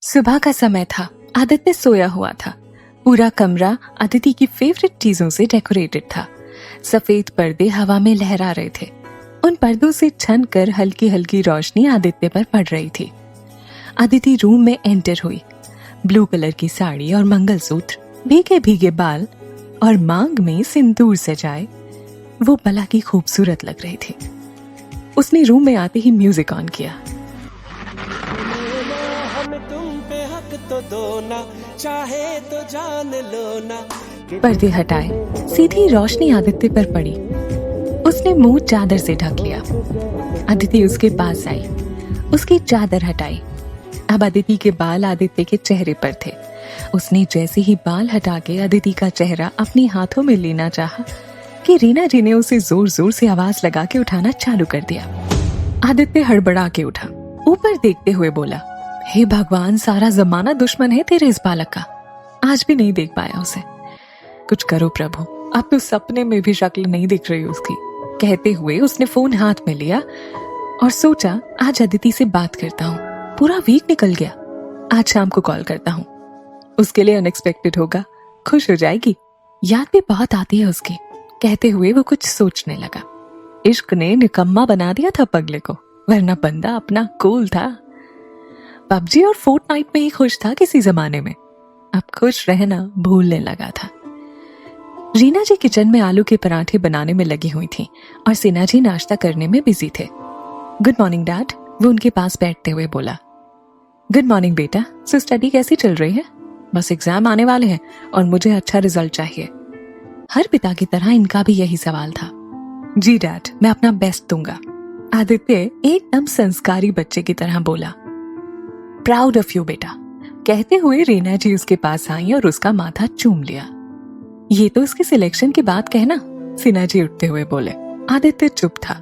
सुबह का समय था। आदित्य सोया हुआ था। पूरा कमरा अदिति की फेवरेट चीजों से डेकोरेटेड था। सफेद पर्दे हवा में लहरा रहे थे। उन पर्दों से छन कर हल्की हल्की रोशनी आदित्य पर पड़ रही थी। अदिति रूम में एंटर हुई। ब्लू कलर की साड़ी और मंगलसूत्र, भीगे भीगे बाल और मांग में सिंदूर सजाए वो भला की खूबसूरत लग रही थी। उसने रूम में आते ही म्यूजिक ऑन किया। तो दो ना, चाहे तो जान लो ना। पर्दे हटाए, सीधी रोशनी आदित्य पर पड़ी। उसने मुंह चादर से ढक लिया। अदिति उसके पास आई, उसकी चादर हटाई। अब अदिति के बाल आदित्य के चेहरे पर थे। उसने जैसे ही बाल हटा के अदिति का चेहरा अपने हाथों में लेना चाहा कि रीना जी ने उसे जोर जोर से आवाज लगा के उठाना चालू कर दिया। आदित्य हड़बड़ा के उठा, ऊपर देखते हुए बोला, हे भगवान, सारा जमाना दुश्मन है तेरे इस बालक का। आज भी नहीं देख पाया उसे। कुछ करो प्रभु, अब तो सपने में भी शक्ल नहीं दिख रही उसकी। कहते हुए उसने फोन हाथ में लिया और सोचा आज अदिति से बात करता हूँ। पूरा वीक निकल गया, आज शाम को कॉल करता हूँ। उसके लिए अनएक्सपेक्टेड होगा, खुश हो जाएगी। याद भी बहुत आती है उसकी। कहते हुए वो कुछ सोचने लगा। इश्क ने निकम्मा बना दिया था पगले को, वरना बंदा अपना कूल था। पबजी और फोर्टनाइट में ही खुश था किसी जमाने में। अब खुश रहना भूलने लगा था। रीना जी किचन में आलू के पराठे बनाने में लगी हुई थी और सिन्हा जी नाश्ता करने में बिजी थे। गुड मॉर्निंग डैड, वो उनके पास बैठते हुए बोला। गुड मॉर्निंग बेटा, सो स्टडी कैसी चल रही है? बस एग्जाम आने वाले हैं और मुझे अच्छा रिजल्ट चाहिए। हर पिता की तरह इनका भी यही सवाल था। जी डैड, मैं अपना बेस्ट दूंगा। आदित्य एकदम संस्कारी बच्चे की तरह बोला। प्राउड ऑफ यू बेटा। कहते हुए रीना जी उसके पास आई और उसका माथा चूम लिया। ये तो उसके सिलेक्शन की बात कहना, सिन्हा जी उठते हुए बोले। आदित्य चुप था।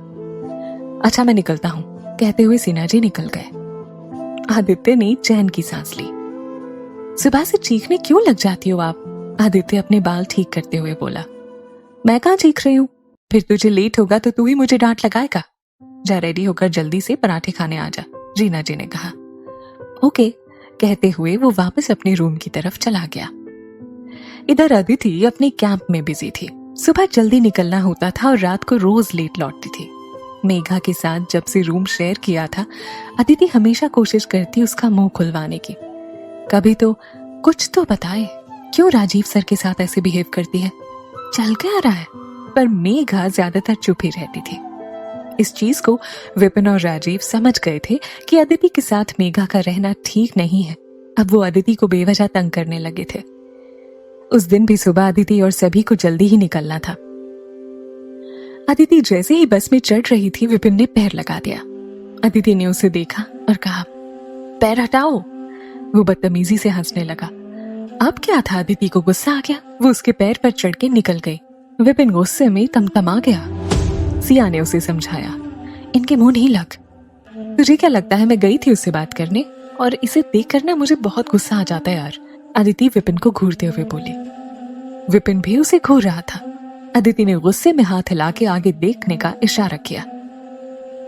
अच्छा मैं निकलता हूँ, कहते हुए सिन्हा जी निकल गए। आदित्य ने चैन की सांस ली। सुबह से चीखने क्यों लग जाती हो आप? आदित्य अपने बाल ठीक करते हुए बोला। मैं कहाँ चीख रही हूँ? फिर तुझे लेट होगा तो तू ही मुझे डांट लगाएगा। जा रेडी होकर जल्दी से पराठे खाने आ जा, रीना जी ने कहा। ओके, कहते हुए वो वापस अपने रूम की तरफ चला गया। इधर अदिति अपने कैंप में बिजी थी। सुबह जल्दी निकलना होता था और रात को रोज लेट लौटती थी। मेघा के साथ जब से रूम शेयर किया था, अदिति हमेशा कोशिश करती उसका मुंह खुलवाने की। कभी तो कुछ तो बताए, क्यों राजीव सर के साथ ऐसे बिहेव करती है, चल क्या रहा है? पर मेघा ज्यादातर चुप ही रहती थी। इस चीज को विपिन और राजीव समझ गए थे कि अदिति के साथ मेघा का रहना ठीक नहीं है। अब वो अदिति को बेवजह तंग करने लगे थे। उस दिन भी सुबह अदिति और सभी को जल्दी ही निकलना था। अदिति जैसे ही बस में चढ़ रही थी, विपिन ने पैर लगा दिया। अदिति ने उसे देखा और कहा, पैर हटाओ। वो बदतमीजी से हंसने लगा। अब क्या था, अदिति को गुस्सा आ गया। वो उसके पैर पर चढ़ के निकल गई। विपिन गुस्से में तमतमा गया। सिया ने उसे समझाया, इनके मुंह नहीं लग। तुझे क्या लगता है मैं गई थी उससे बात करने? और इसे देखकर ना मुझे बहुत गुस्सा आ जाता है यार, अदिति विपिन को घूरते हुए बोली। विपिन भी उसे घूर रहा था। अदिति ने गुस्से में हाथ हिला के आगे देखने का इशारा किया।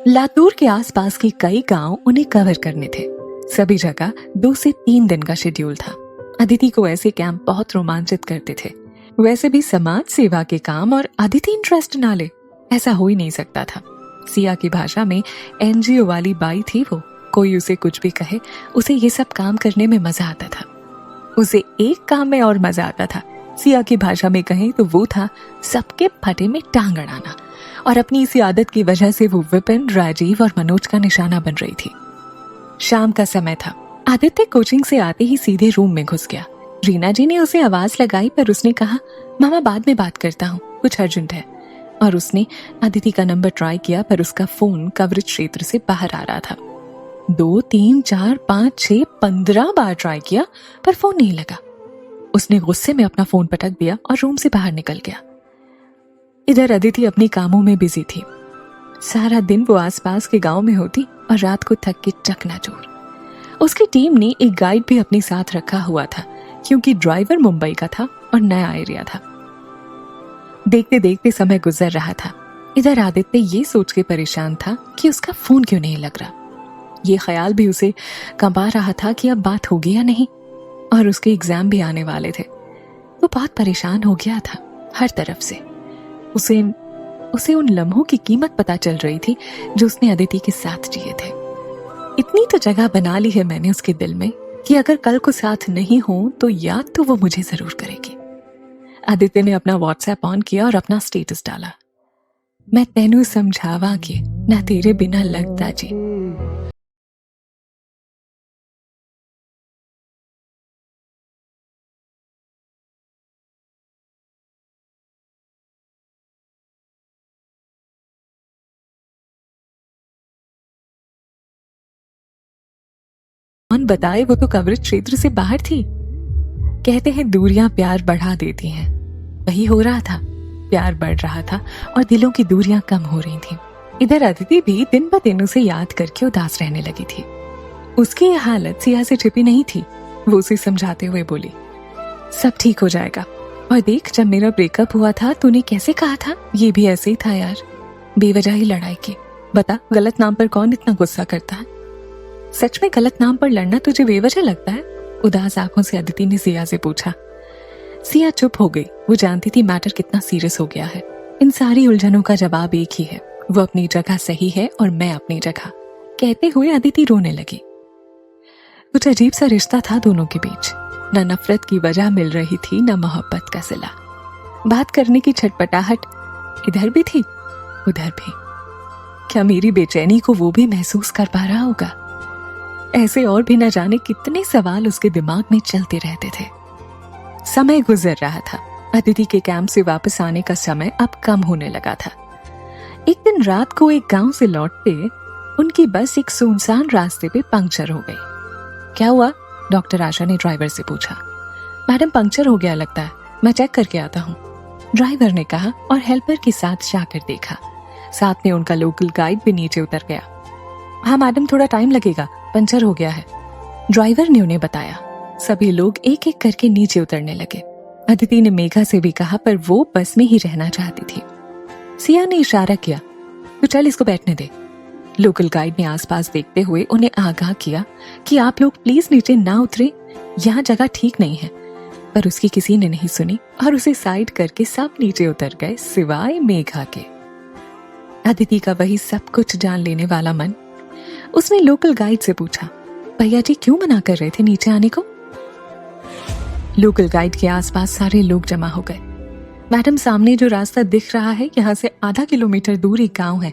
लातूर के आसपास के कई गांव उन्हें कवर करने थे। सभी जगह 2 से 3 दिन का शेड्यूल था। अदिति को ऐसे कैंप बहुत रोमांचित करते थे। वैसे भी समाज सेवा के काम और अदिति इंटरेस्ट ना ले, ऐसा हो ही नहीं सकता था। सिया की भाषा में एनजीओ वाली बाई थी वो। कोई उसे कुछ भी कहे, उसे ये सब काम करने में मजा आता था। उसे एक काम में और मजा आता था। सिया की भाषा में कहें तो वो था सबके फटे में टांग अड़ाना। और अपनी इसी आदत की वजह से वो विपिन, राजीव और मनोज का निशाना बन रही थी। शाम का समय था। आदित्य कोचिंग से आते ही सीधे रूम में घुस गया। रीना जी ने उसे आवाज लगाई पर उसने कहा, मामा बाद में बात करता हूँ, कुछ अर्जेंट है। और उसने अदिति का नंबर ट्राई किया पर उसका फोन कवरेज क्षेत्र से बाहर आ रहा था। 2, 3, 4, 5, 6, 15 बार ट्राई किया पर फोन नहीं लगा। उसने गुस्से में अपना फोन पटक दिया और रूम से बाहर निकल गया। इधर अदिति अपने कामों में बिजी थी। सारा दिन वो आसपास के गांव में होती और रात को थक के चकनाचूर। उसकी टीम ने एक गाइड भी अपने साथ रखा हुआ था क्योंकि ड्राइवर मुंबई का था और नया एरिया था। देखते देखते समय गुजर रहा था। इधर आदित्य ये सोच के परेशान था कि उसका फोन क्यों नहीं लग रहा। ये ख्याल भी उसे कंपा रहा था कि अब बात होगी या नहीं, और उसके एग्जाम भी आने वाले थे। वो बहुत परेशान हो गया था हर तरफ से। उसे उन लम्हों की कीमत पता चल रही थी जो उसने अदिति के साथ जिए थे। इतनी तो जगह बना ली है मैंने उसके दिल में कि अगर कल को साथ नहीं हो तो याद तो वो मुझे जरूर करेगी। आदित्य ने अपना व्हाट्सएप ऑन किया और अपना स्टेटस डाला, मैं तेनू समझावा के ना तेरे बिना लगता जी। कौन बताए, वो तो कवरेज क्षेत्र से बाहर थी। कहते हैं दूरियां प्यार बढ़ा देती हैं, वही हो रहा था। प्यार बढ़ रहा था और दिलों की दूरियां कम हो रही थीं। इधर अदिति भी दिन ब दिन उसे याद करके उदास रहने लगी थी। उसकी यह हालत सिया से छिपी नहीं थी। वो उसे समझाते हुए बोली, सब ठीक हो जाएगा। और देख, जब मेरा ब्रेकअप हुआ था तूने कैसे कहा था, ये भी ऐसे ही था यार, बेवजह ही लड़ाई की। बता, गलत नाम पर कौन इतना गुस्सा करता है? सच में गलत नाम पर लड़ना तुझे बेवजह लगता है? उदास आंखों से अदिति ने सिया से पूछा। सिया चुप हो गई। वो जानती थी मैटर कितना सीरियस हो गया है। इन सारी उलझनों का जवाब एक ही है, वो अपनी जगह सही है और मैं अपनी जगह, कहते हुए अदिति रोने लगी। कुछ अजीब सा रिश्ता था दोनों के बीच। न नफरत की वजह मिल रही थी, न मोहब्बत का सिला। बात करने की छटपटाहट इधर भी थी उधर भी। क्या मेरी बेचैनी को वो भी महसूस कर पा रहा होगा? ऐसे और भी न जाने कितने सवाल उसके दिमाग में चलते रहते थे। समय गुजर रहा था। अदिति के कैंप से वापस आने का समय अब कम होने लगा था। एक दिन रात को एक गांव से लौटते उनकी बस एक सुनसान रास्ते पे पंक्चर हो गई। क्या हुआ? डॉक्टर आशा ने ड्राइवर से पूछा। मैडम, पंक्चर हो गया लगता है, मैं चेक करके आता हूँ, ड्राइवर ने कहा और हेल्पर के साथ जाकर देखा। साथ में उनका लोकल गाइड भी नीचे उतर गया। हाँ मैडम, थोड़ा टाइम लगेगा, पंचर हो गया है, ड्राइवर ने उन्हें बताया। सभी लोग एक एक करके नीचे उतरने लगे। अदिति ने मेघा से भी कहा, पर वो बस में ही रहना चाहती थी। सिया ने इशारा किया, तो चल इसको बैठने दे। लोकल गाइड ने आसपास देखते हुए उन्हें आगाह किया कि आप लोग प्लीज नीचे ना उतरे, यहाँ जगह ठीक नहीं है। पर उसकी किसी ने नहीं सुनी और उसे साइड करके सब नीचे उतर गए सिवाय मेघा के। अदिति का वही सब कुछ जान लेने वाला मन। उसने लोकल गाइड से पूछा, भैया जी क्यों मना कर रहे थे नीचे आने को? लोकल गाइड के आसपास सारे लोग जमा हो गए। मैडम, सामने जो रास्ता दिख रहा है, यहाँ से आधा किलोमीटर दूर एक गांव है।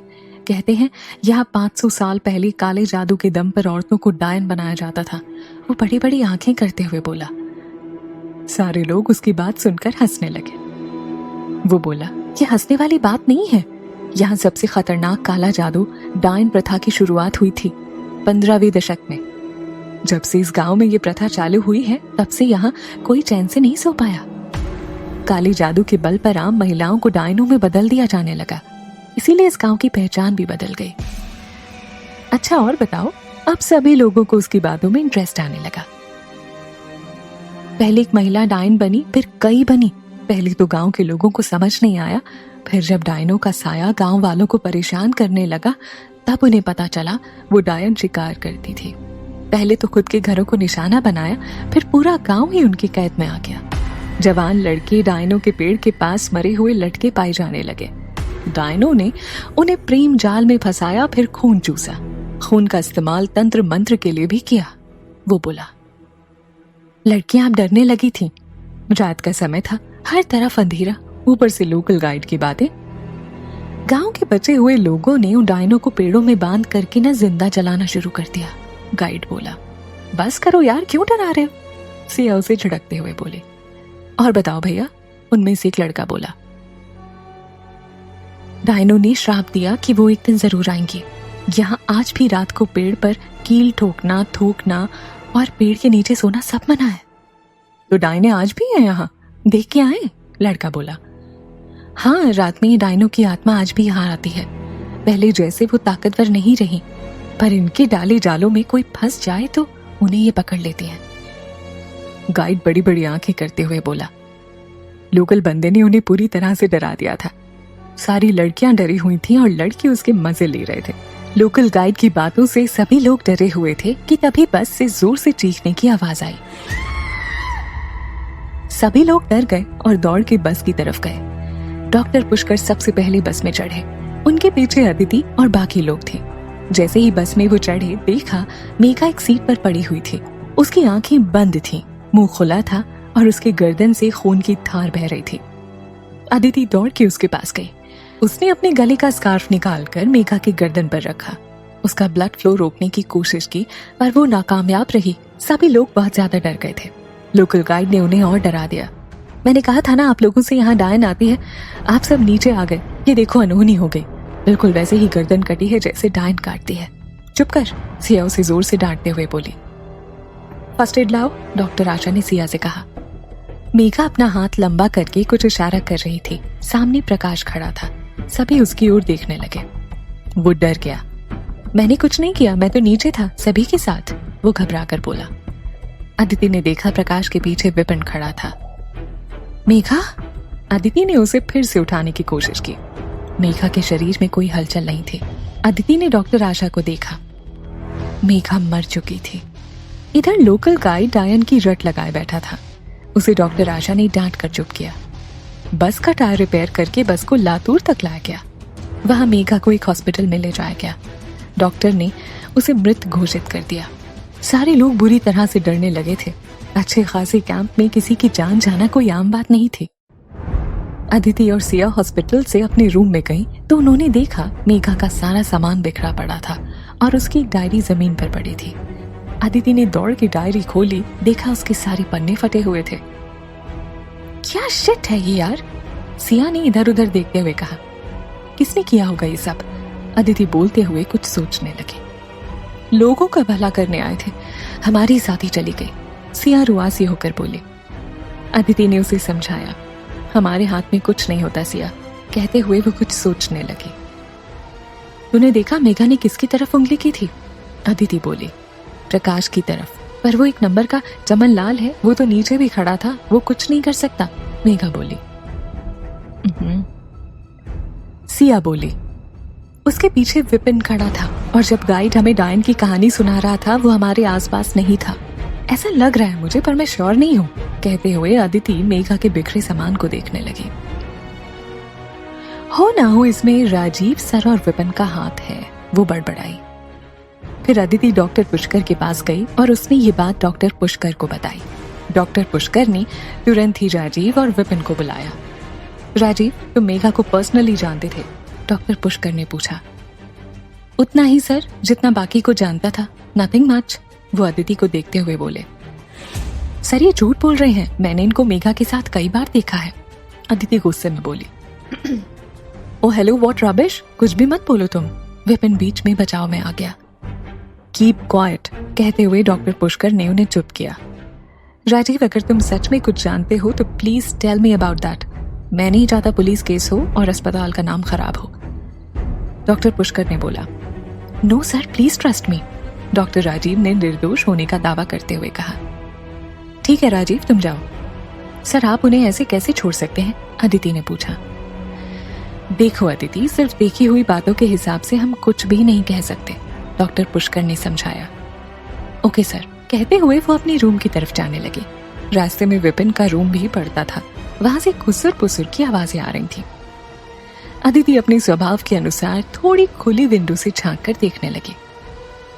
कहते हैं यहाँ 500 साल पहले काले जादू के दम पर औरतों को डायन बनाया जाता था। वो बड़ी बड़ी आंखें करते हुए बोला। सारे लोग उसकी बात सुनकर हंसने लगे। वो बोला, ये हंसने वाली बात नहीं है। यहाँ सबसे खतरनाक काला जादू डायन प्रथा की शुरुआत हुई थी 15वीं दशक में। जब से इस गांव में ये प्रथा चालू हुई है, तब से यहाँ कोई चैन से नहीं सो पाया। काली जादू के बल पर आम महिलाओं को डायनों में बदल दिया जाने लगा, इसीलिए इस गांव की पहचान भी बदल गई। अच्छा और बताओ, अब सभी लोगों को उसकी बातों में इंटरेस्ट आने लगा। पहले एक महिला डायन बनी, फिर कई बनी। पहले तो गांव के लोगों को समझ नहीं आया, फिर जब डायनों का साया गांव वालों को परेशान करने लगा, तब उन्हें पता चला वो डायन शिकार करती थी। पहले तो खुद के घरों को निशाना बनाया, फिर पूरा गांव ही उनकी कैद में आ गया। जवान लड़के डायनों के पेड़ के पास मरे हुए लटके पाए जाने लगे। डायनों ने उन्हें प्रेम जाल में फंसाया, फिर खून चूसा। खून का इस्तेमाल तंत्र मंत्र के लिए भी किया। वो बोला, लड़कियां अब डरने लगी थीं। रात का समय था, हर तरफ अंधेरा, ऊपर से लोकल गाइड की बातें। गांव के बचे हुए लोगों ने उन डायनों को पेड़ों में बांध करके न जिंदा जलाना शुरू कर दिया। गाइड बोला, बस करो यार, क्यों डरा रहे हो? सिया उसे झिड़कते हुए बोले। और बताओ भैया, उनमें से एक लड़का बोला। डायनों ने श्राप दिया कि वो एक दिन जरूर आएंगी। यहाँ आज भी रात को पेड़ पर कील ठोकना, थूकना और पेड़ के नीचे सोना सब मना है। तो डायने आज भी है यहाँ, देख के आए? लड़का बोला। हाँ, रात में डायनों की आत्मा आज भी यहाँ आती है। पहले जैसे वो ताकतवर नहीं रही, पर इनके डाले जालों में कोई फंस जाए तो उन्हें ये पकड़ लेती है। गाइड बड़ी बड़ी आंखें करते हुए बोला। लोकल बंदे ने उन्हें पूरी तरह से डरा दिया था। सारी लड़कियां डरी हुई थीं और लड़के उसके मजे ले रहे थे। लोकल गाइड की बातों से सभी लोग डरे हुए थे कि तभी बस से जोर से चीखने की आवाज आई। सभी लोग डर गए और दौड़ के बस की तरफ गए। डॉक्टर पुष्कर सबसे पहले बस में चढ़े। उनके पीछे अदिति और बाकी लोग थे। जैसे ही बस में वो चढ़े, देखा मेघा एक सीट पर पड़ी हुई थी। उसकी आंखें बंद थीं, मुंह खुला था और उसके गर्दन से खून की धार बह रही थी। अदिति दौड़ के उसके पास गई। उसने अपने गले का स्कार्फ निकालकर मेघा के गर्दन पर रखा। उसका ब्लड फ्लो रोकने की कोशिश की, पर वो नाकामयाब रही। सभी लोग बहुत ज्यादा डर गए थे। लोकल गाइड ने उन्हें और डरा दिया। मैंने कहा था ना आप लोगों से यहाँ डायन आती है। आप सब नीचे आ गए। ये देखो अनहोनी हो गई। बिल्कुल वैसे ही गर्दन कटी है जैसे डायन काटती है। चुप कर, सिया उसे जोर से डांटते हुए बोली। फर्स्ट एड लाओ, डॉक्टर आशा ने सिया से कहा। मेघा अपना हाथ लंबा करके कुछ इशारा कर रही थी। सामने प्रकाश खड़ा था। सभी उसकी ओर देखने लगे। वो डर गया। मैंने कुछ नहीं किया, मैं तो नीचे था सभी के साथ, वो घबरा कर बोला। अदिति ने देखा प्रकाश के पीछे विपिन खड़ा था। मेघा, अदिति ने उसे फिर से उठाने की कोशिश की। मेघा के शरीर में कोई हलचल नहीं थी। अदिति ने डॉक्टर आशा को देखा। मेघा मर चुकी थी। इधर लोकल गाइड डायन की रट लगाए बैठा था। उसे डॉक्टर आशा ने डांट कर चुप किया। बस का टायर रिपेयर करके बस को लातूर तक लाया गया। वहां मेघा को एक हॉस्पिटल में ले जाया गया। डॉक्टर ने उसे मृत घोषित कर दिया। सारे लोग बुरी तरह से डरने लगे थे। अच्छे खासे कैंप में किसी की जान जाना कोई आम बात नहीं थी। अदिति और सिया हॉस्पिटल से अपने रूम में गई तो उन्होंने देखा मेघा का सारा सामान बिखरा पड़ा था और उसकी डायरी जमीन पर पड़ी थी। अदिति ने दौड़ के डायरी खोली, देखा उसके सारे पन्ने फटे हुए थे। क्या शिट है ये यार, सिया ने इधर उधर देखते हुए कहा। किसने किया होगा ये सब? अदिति बोलते हुए कुछ सोचने लगी। लोगों का भला करने आए थे, हमारी साथी चली गई, सिया रुआसी होकर बोली। अदिति ने उसे समझाया। हमारे हाथ में कुछ नहीं होता सिया, कहते हुए वो कुछ सोचने लगी। तूने देखा मेघा ने किसकी तरफ उंगली की थी? अदिति बोली। प्रकाश की तरफ, पर वो एक नंबर का चमन लाल है, वो तो नीचे भी खड़ा था, वो कुछ नहीं कर सकता, मेघा बोली। सिया बोली। उसके पीछे विपिन खड़ा था और जब गाइड हमें डायन की कहानी सुना रहा था वो हमारे आसपास नहीं था। ऐसा लग रहा है मुझे, पर मैं श्योर नहीं हूं, कहते हुए अदिति मेघा के बिखरे सामान को देखने लगी। हो ना हो इसमें राजीव सर और विपिन का हाथ है, वो बड़बड़ाई। फिर अदिति डॉक्टर पुष्कर के पास गई और उसने ये बात डॉक्टर पुष्कर को बताई। डॉक्टर पुष्कर ने तुरंत ही राजीव और विपिन को बुलाया। राजीव, तुम मेघा को पर्सनली जानते थे? डॉक्टर पुष्कर ने पूछा। उतना ही सर जितना बाकी को जानता था, नथिंग मच, वो अदिति को देखते हुए बोले। सर ये झूठ बोल रहे हैं, मैंने इनको मेघा के साथ कई बार देखा है, अदिति गुस्से में बोली। ओ हेलो, व्हाट रबिश, कुछ भी मत बोलो तुम, विपिन बीच में बचाव में आ गया। कीप क्वाइट, कहते हुए डॉक्टर पुष्कर ने उन्हें चुप किया। राजीव, अगर तुम सच में कुछ जानते हो तो please tell me about that. मैं नहीं चाहता पुलिस केस हो और अस्पताल का नाम खराब हो, डॉक्टर पुष्कर ने बोला। No sir, please trust me, doctor Rajiv ने निर्दोष होने का दावा करते हुए कहा। ठीक है राजीव, तुम जाओ। सर आप उन्हें ऐसे कैसे छोड़ सकते हैं? अदिति ने पूछा। देखो अदिति, सिर्फ देखी हुई बातों के हिसाब से हम कुछ भी नहीं कह सकते, डॉक्टर पुष्कर ने समझाया। ओके सर, कहते हुए वो अपने रूम की तरफ जाने लगे। रास्ते में विपिन का रूम भी पड़ता था, वहां से खुसर पुसर की आवाजें आ रही थी। अदिति अपने स्वभाव के अनुसार थोड़ी खुली विंडो से झांक कर देखने लगी।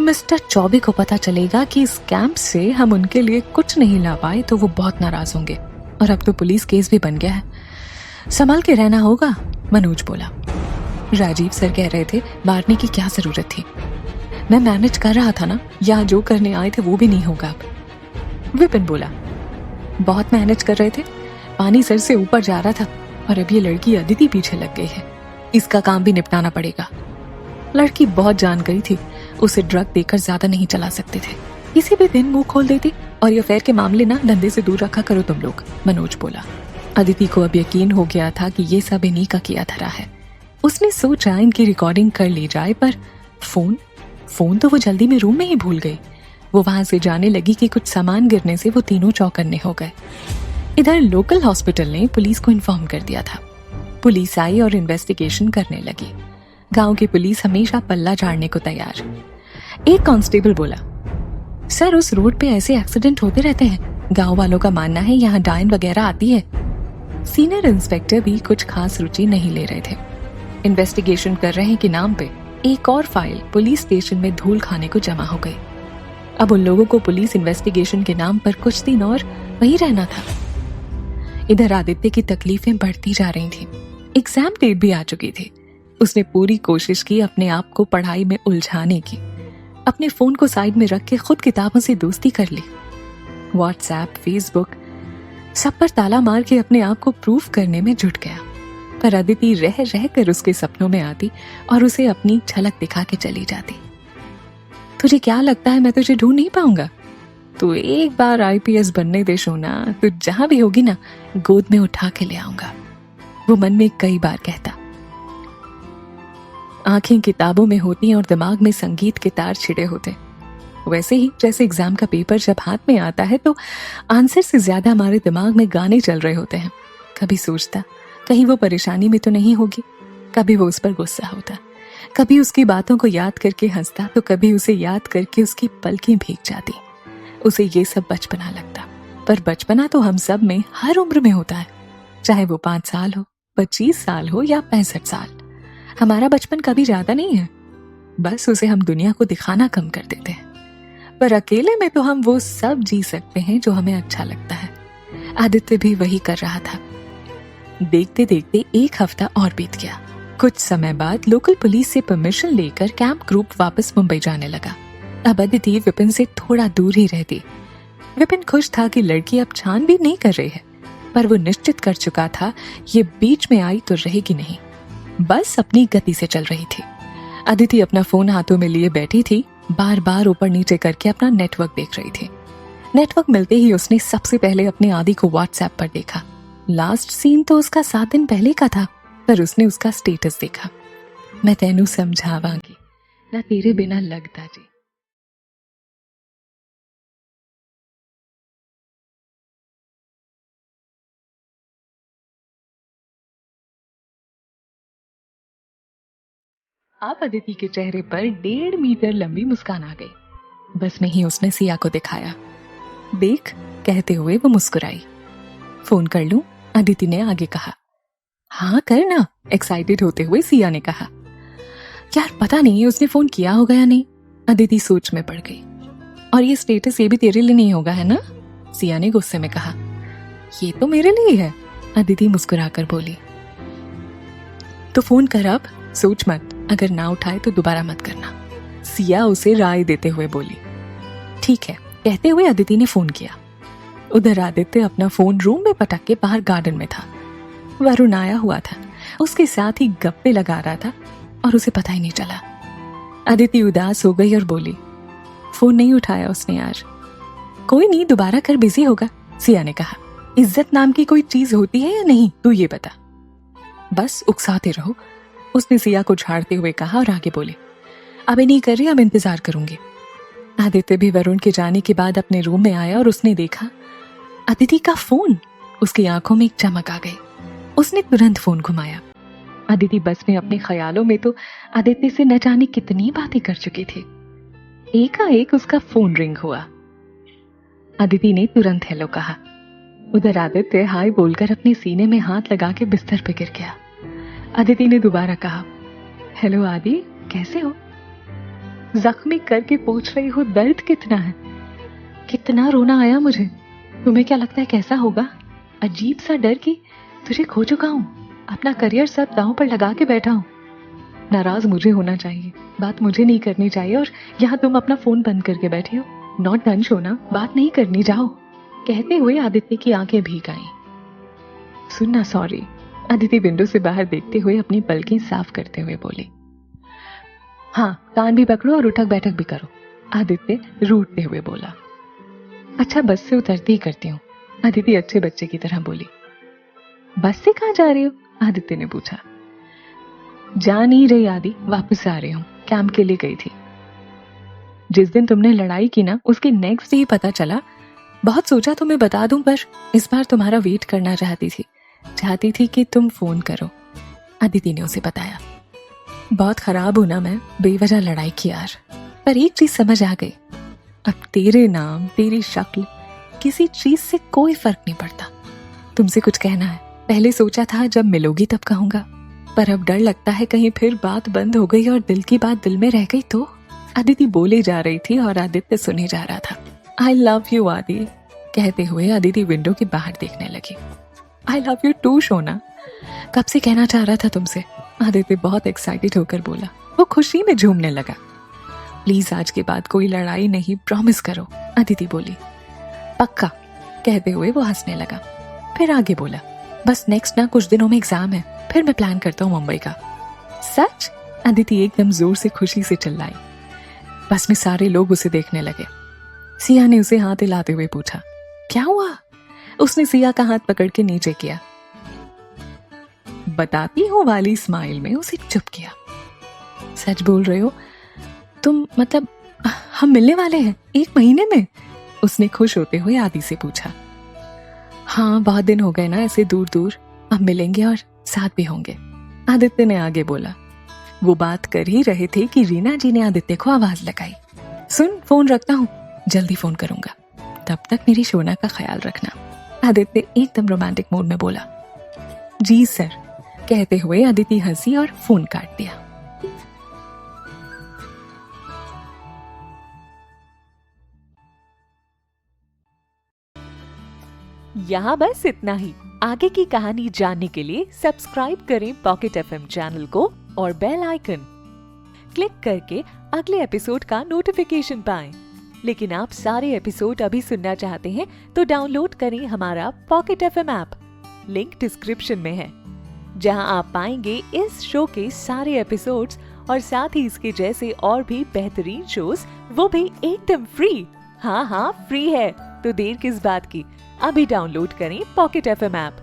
मिस्टर चौबे को पता चलेगा कि इस कैंप से हम उनके लिए कुछ नहीं ला पाए तो वो बहुत नाराज होंगे, और अब तो पुलिस केस भी बन गया है, संभाल के रहना होगा, मनोज बोला। राजीव सर कह रहे थे मारने की क्या जरूरत थी, मैं मैनेज कर रहा था ना, यहाँ जो करने आए थे वो भी नहीं होगा अब, विपिन बोला। बहुत मैनेज कर रहे थे, पानी सर से ऊपर जा रहा था और अब ये लड़की अदिति पीछे लग गई है, इसका काम भी निपटाना पड़ेगा। लड़की बहुत जान गई थी, उसे ड्रग देकर ज्यादा नहीं चला सकते थे, किसी भी दिन मुंह खोल देती, और ये अफेयर के मामले ना धंधे से दूर रखा करो तुम लोग, मनोज बोला। अदिति को अब यकीन हो गया था कि ये सब इन्हीं का किया धरा है। उसने सोचा इनकी रिकॉर्डिंग कर ली जाए, पर फोन तो वो जल्दी में रूम में ही भूल गई। वो वहां से जाने लगी कि कुछ सामान गिरने से वो तीनों चौकन्ने हो गए। इधर लोकल हॉस्पिटल ने पुलिस को इन्फॉर्म कर दिया था। पुलिस आई और इन्वेस्टिगेशन करने लगी। गांव की पुलिस हमेशा पल्ला झाड़ने को तैयार। एक कांस्टेबल बोला, सर उस रोड पे ऐसे एक्सीडेंट होते रहते हैं, गांव वालों का मानना है यहाँ डायन वगैरह आती है। सीनियर इंस्पेक्टर भी कुछ खास रुचि नहीं ले रहे थे। इन्वेस्टिगेशन कर रहे के नाम पे एक और फाइल पुलिस स्टेशन में धूल खाने को जमा हो गई। अब उन लोगों को पुलिस इन्वेस्टिगेशन के नाम पर कुछ दिन और वहीं रहना था। इधर आदित्य की तकलीफें बढ़ती जा रही थी। एग्जाम डेट भी आ चुकी थी। उसने पूरी कोशिश की अपने आप को पढ़ाई में उलझाने की। अपने फोन को साइड में रख के खुद किताबों से दोस्ती कर ली। व्हाट्सएप, फेसबुक सब पर ताला मार के अपने आप को प्रूफ करने में जुट गया। पर अदिति रह रह कर उसके सपनों में आती और उसे अपनी झलक दिखा के चली जाती। तुझे क्या लगता है मैं तुझे ढूंढ नहीं पाऊंगा? तू एक बार आईपीएस बनने दे सोना, तू जहां भी होगी ना गोद में उठा के ले आऊंगा, वो मन में कई बार कहता। आंखें किताबों में होती और दिमाग में संगीत के तार छिड़े होते। वैसे ही जैसे एग्जाम का पेपर जब हाथ में आता है तो आंसर से ज्यादा हमारे दिमाग में गाने चल रहे होते हैं। कभी सोचता कहीं वो परेशानी में तो नहीं होगी, कभी वो उस पर गुस्सा होता, कभी उसकी बातों को याद करके हंसता, तो कभी उसे याद करके उसकी पलकें भीग जाती। उसे ये सब बचपना लगता, पर बचपना तो हम सब में हर उम्र में होता है, चाहे वो 5 साल हो, 25 साल हो या 65 साल। हमारा बचपन कभी ज्यादा नहीं है, बस उसे हम दुनिया को दिखाना कम कर देते हैं। पर अकेले में तो हम वो सब जी सकते हैं जो हमें अच्छा लगता है। आदित्य भी वही कर रहा था। देखते देखते एक हफ्ता और बीत गया। कुछ समय बाद लोकल पुलिस से परमिशन लेकर कैंप ग्रुप वापस मुंबई जाने लगा। अब अदिति विपिन से थोड़ा दूर ही रहती। विपिन खुश था कि लड़की अब छानबीन नहीं कर रही है, पर वो निश्चित कर चुका था ये बीच में आई तो रहेगी नहीं, बस अपनी गति से चल रही थी। अदिति अपना फोन हाथों में लिए बैठी थी, बार बार ऊपर नीचे करके अपना नेटवर्क देख रही थी। नेटवर्क मिलते ही उसने सबसे पहले अपने आदि को व्हाट्सएप पर देखा। लास्ट सीन तो उसका 7 दिन पहले का था, पर उसने उसका स्टेटस देखा। मैं तेनू समझावांगी ना तेरे बिना लगता जी। अब अदिति के चेहरे पर 1.5 मीटर लंबी मुस्कान आ गई। बस में ही उसने सिया को दिखाया। देख कहते हुए वो मुस्कुराई। फोन कर लूं? अदिति ने आगे कहा। हाँ कर ना, एक्साइटेड होते हुए सिया ने कहा। यार पता नहीं उसने फोन किया होगा या नहीं। अदिति सोच में पड़ गई। और ये स्टेटस ये भी तेरे लिए नहीं होगा है ना? सिया ने गुस्से में कहा। ये तो मेरे लिए है, अदिति मुस्कुराकर बोली। तो फोन कर अब, सोच मत, अगर ना उठाए तो दोबारा मत करना, सिया उसे राय देते हुए बोली। ठीक है, कहते हुए अदिति ने फोन किया। उधर आदित्य अपना फोन रूम में पटक के बाहर गार्डन में था। वरुण आया हुआ था, उसके साथ ही गप्पे लगा रहा था और उसे पता ही नहीं चला। अदिति उदास हो गई और बोली, फोन नहीं उठाया उसने यार। कोई नहीं, दोबारा कर, बिजी होगा, सिया ने कहा। इज्जत नाम की कोई चीज होती है या नहीं, तू ये बता। बस उकसाते रहो, उसने सिया को झाड़ते हुए कहा और आगे बोले। अबे नहीं कर रही, अब इंतजार करूंगी। आदित्य भी वरुण के जाने के बाद अपने रूम में आया और उसने देखा अदिति का फोन। उसकी आंखों में एक चमक आ गई। उसने तुरंत फोन घुमाया। अदिति बस में अपने ख्यालों में तो आदित्य से न जाने कितनी बातें कर चुकी थी। एकाएक उसका फोन रिंग हुआ। अदिति ने तुरंत हेलो कहा। उधर आदित्य हाय बोलकर अपने सीने में हाथ लगा के बिस्तर पे गिर गया। अदिति ने दोबारा कहा, हेलो आदि, कैसे हो? जख्मी करके पूछ रही हो दर्द कितना है? कितना रोना आया मुझे। तुम्हें क्या लगता है कैसा होगा? अजीब सा डर कि तुझे खो चुका हूं, अपना करियर सब दांव पर लगा के बैठा हूं। नाराज मुझे होना चाहिए, बात मुझे नहीं करनी चाहिए, और यहाँ तुम अपना फोन बंद करके बैठे हो। नॉट डन सोना, बात नहीं करनी, जाओ। कहते हुए आदित्य की आंखें भीग आईं। सुनना, सॉरी, अदिति विंडो से बाहर देखते हुए अपनी पलकें साफ करते हुए बोली। हाँ, कान भी पकड़ो और उठक बैठक भी करो, आदित्य रूठते हुए बोला। अच्छा, बस से उतरती ही करती हूँ, अदिति अच्छे बच्चे की तरह बोली। बस से कहाँ जा रही हो? आदित्य ने पूछा। जा नहीं रही आदि, वापस आ रही हूँ, कैंप के लिए गई थी। जिस दिन तुमने लड़ाई की ना, उसके नेक्स्ट डे ही पता चला। बहुत सोचा तुम्हें बता दूं, पर इस बार तुम्हारा वेट करना चाहती थी कि तुम फोन करो, अदिति ने उसे बताया। बहुत खराब हूं ना मैं, बेवजह लड़ाई की यार। पर एक चीज समझ आ गई, अब तेरे नाम, तेरी शक्ल, किसी चीज से कोई फर्क नहीं पड़ता। तुमसे कुछ कहना है। पहले सोचा था जब मिलोगी तब कहूंगा, पर अब डर लगता है कहीं फिर बात बंद हो गई और दिल की बात दिल में रह गई तो। अदिति बोले जा रही थी और आदित्य सुने जा रहा था। आई लव यू आदि, कहते हुए अदिति विंडो के बाहर देखने लगी। आई लव यू टू शोना, कब से कहना चाह रहा था तुमसे, आदित्य बहुत एक्साइटेड होकर बोला। वो खुशी में झूमने लगा। प्लीज आज के बाद कोई लड़ाई नहीं, प्रॉमिस करो, अदिति बोली। पक्का, कहते हुए वो हंसने लगा। फिर आगे बोला, बस नेक्स्ट ना कुछ दिनों में एग्जाम है, फिर मैं प्लान करता हूँ मुंबई का। सच? अदिति एकदम जोर से खुशी से चिल्लाई। बस में सारे लोग उसे देखने लगे। सिया ने उसे हाथ हिलाते हुए पूछा, क्या हुआ? उसने सिया का हाथ पकड़ के नीचे किया। बताती हूँ वाली स्माइल में उसे चुप किया। सच बोल रहे हो तुम? मतलब हम मिलने वाले हैं 1 महीने में? उसने खुश होते हुए आदि से पूछा। हाँ, बहुत दिन हो गए ना ऐसे दूर दूर, अब मिलेंगे और साथ भी होंगे, आदित्य ने आगे बोला। वो बात कर ही रहे थे कि रीना जी ने आदित्य को आवाज लगाई। सुन, फोन रखता हूँ, जल्दी फोन करूंगा, तब तक मेरी शोना का ख्याल रखना, आदित्य एकदम रोमांटिक मूड में बोला। जी सर, कहते हुए अदिति हंसी और फोन काट दिया। यहाँ बस इतना ही। आगे की कहानी जानने के लिए सब्सक्राइब करें पॉकेट एफएम चैनल को और बेल आइकन क्लिक करके अगले एपिसोड का नोटिफिकेशन पाएं। लेकिन आप सारे एपिसोड अभी सुनना चाहते हैं तो डाउनलोड करें हमारा pocket FM app, link description में है, जहां आप पाएंगे इस शो के सारे एपिसोड्स और साथ ही इसके जैसे और भी बेहतरीन शोज, वो भी एकदम फ्री। हाँ, फ्री है, तो देर किस बात की, अभी डाउनलोड करें पॉकेट एफएम ऐप।